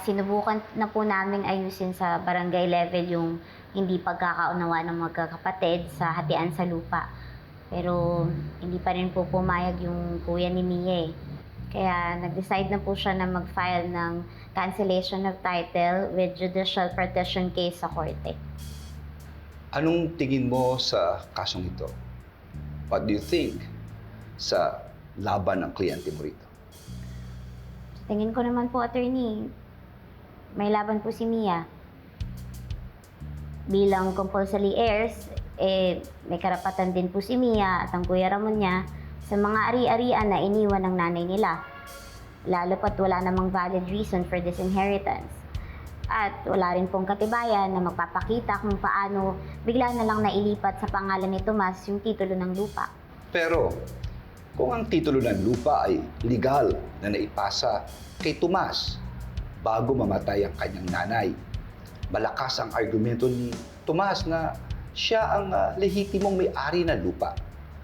sinubukan na po namin ayusin sa barangay level yung hindi pagkakaunawa ng magkakapatid sa hatian sa lupa. Pero hindi pa rin po pumayag yung kuya ni Mia eh. Kaya nag-decide na po siya na mag-file ng cancellation of title with judicial partition case sa korte. Anong tingin mo sa kasong ito? What do you think sa laban ng kliyente mo rito? Tingin ko naman po, attorney, may laban po si Mia. Bilang compulsory heirs, may karapatan din po si Mia at ang Kuya Ramon niya sa mga ari-arian na iniwan ng nanay nila. Lalo pat wala namang valid reason for disinheritance. At wala rin pong katibayan na magpapakita kung paano bigla na lang nailipat sa pangalan ni Tomas yung titulo ng lupa. Pero kung ang titulo ng lupa ay legal na naipasa kay Tomas bago mamatay ang kanyang nanay, malakas ang argumento ni Tomas na siya ang lehitimong may-ari ng lupa.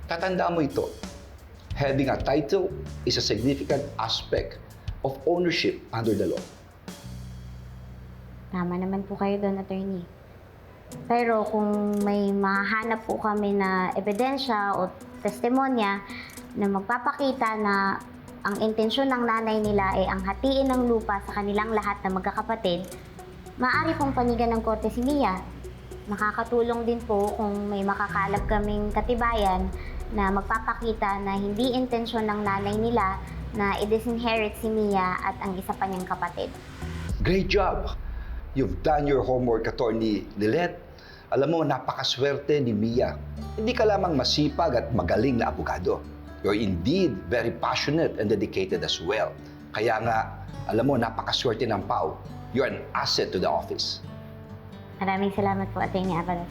Tatandaan mo ito, having a title is a significant aspect of ownership under the law. Tama naman po kayo doon, attorney. Pero kung may mahanap po kami na ebidensya o testimonya na magpapakita na ang intensyon ng nanay nila ay ang hatiin ng lupa sa kanilang lahat na magkakapatid, maaari pong panigan ng korte si Mia. Makakatulong din po kung may makakalap kaming katibayan na magpapakita na hindi intensyon ng nanay nila na i-disinherit si Mia at ang isa pa niyang kapatid. Great job! You've done your homework, Attorney Lilet. Alam mo, napakaswerte ni Mia. Hindi ka lamang masipag at magaling na abogado. You're indeed very passionate and dedicated as well. Kaya nga, alam mo, napakaswerte ng Pao. You're an asset to the office. Maraming salamat po, Atty. Avalos.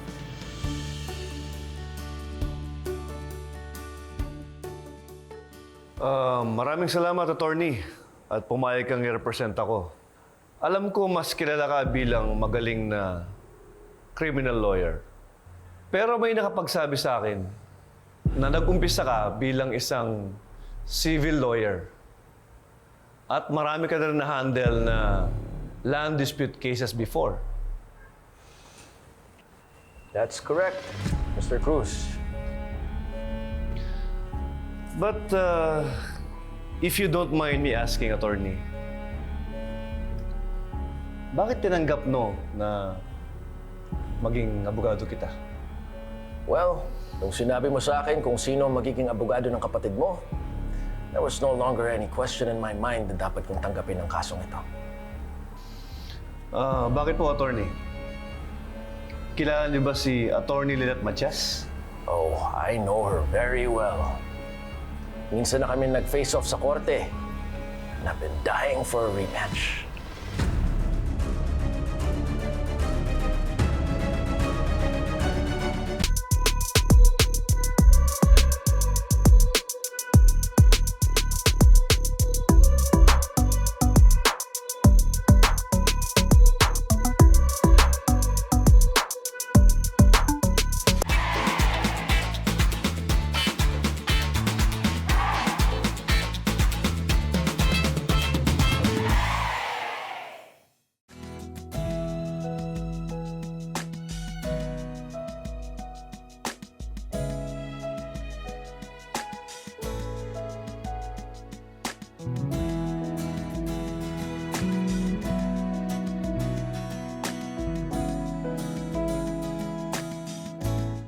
Maraming salamat, attorney, at pumayag kang i-represent ako. Alam ko mas kilala ka bilang magaling na criminal lawyer. Pero may nakapagsabi sa akin na nag-umpisa ka bilang isang civil lawyer. At marami ka na rin na-handle na land dispute cases before. That's correct, Mr. Cruz. But if you don't mind me asking, attorney, bakit tinanggap na maging abogado kita? Well, nung sinabi mo sa akin kung sino ang magiging abogado ng kapatid mo, there was no longer any question in my mind na dapat kong tanggapin ang kasong ito. Bakit po, attorney? Kilala niyo ba si Attorney Lilet Matias? Oh, I know her very well. Minsan na kami nag-face off sa korte. And I've been dying for a rematch.